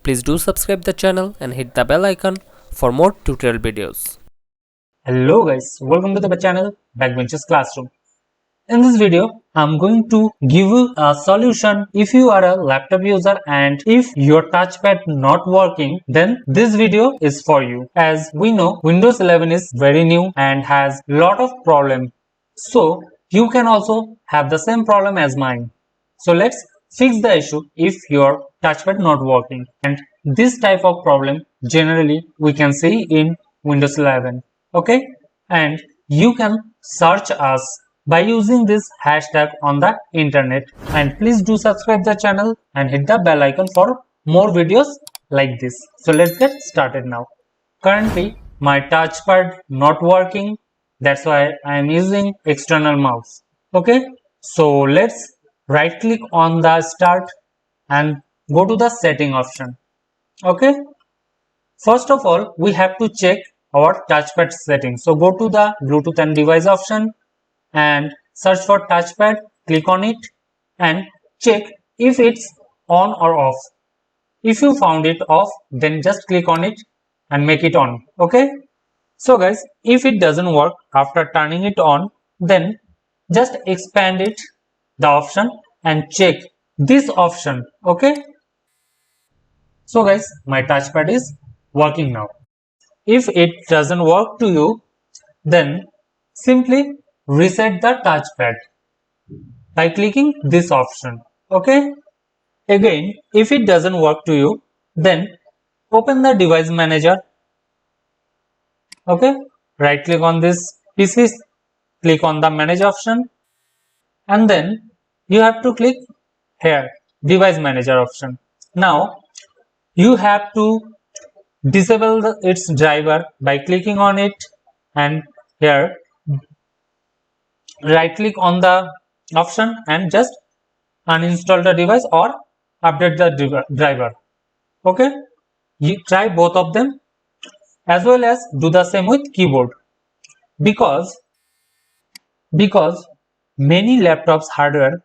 Please do subscribe the channel and hit the bell icon for more tutorial videos. Hello guys, welcome to the channel Backbenchers Classroom. In this video, I'm going to give you a solution if you are a laptop user and if your touchpad not working, then this video is for you. As we know, Windows 11 is very new and has lot of problem. So you can also have the same problem as mine. So let's fix the issue if your touchpad not working. And this type of problem generally we can see in Windows 11. Okay, and you can search us by using this hashtag on the internet, and please do subscribe the channel and hit the bell icon for more videos like this. So let's get started now. Currently my touchpad not working, that's why I am using external mouse. Okay, so let's right click on the start and go to the setting option. Okay, first of all we have to check our touchpad settings. So go to the Bluetooth and device option and search for touchpad, click on it and check if it's on or off. If you found it off, then just click on it and make it on. Okay, so guys, if it doesn't work after turning it on, then just expand it, the option, and check this option. Okay, so guys, my touchpad is working now. If it doesn't work to you, then simply reset the touchpad by clicking this option. Okay, again, if it doesn't work to you, then open the device manager. Okay, right click on this PC, click on the manage option, and then you have to click here device manager option. Now you have to disable its driver by clicking on it, and here right click on the option and just uninstall the device or update the driver. Okay, you try both of them, as well as do the same with keyboard, because many laptops hardware,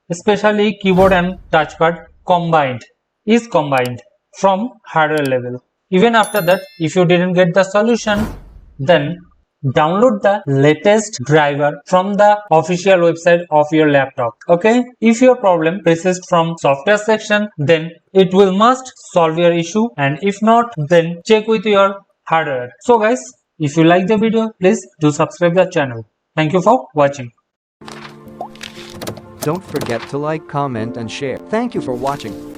especially keyboard and touchpad is combined from hardware level. Even after that, if you didn't get the solution, then download the latest driver from the official website of your laptop. Okay, if your problem persists from software section, then it will must solve your issue, and if not, then check with your hardware. So guys, if you like the video, please do subscribe the channel. Thank you for watching. Don't forget to like, comment and share. Thank you for watching.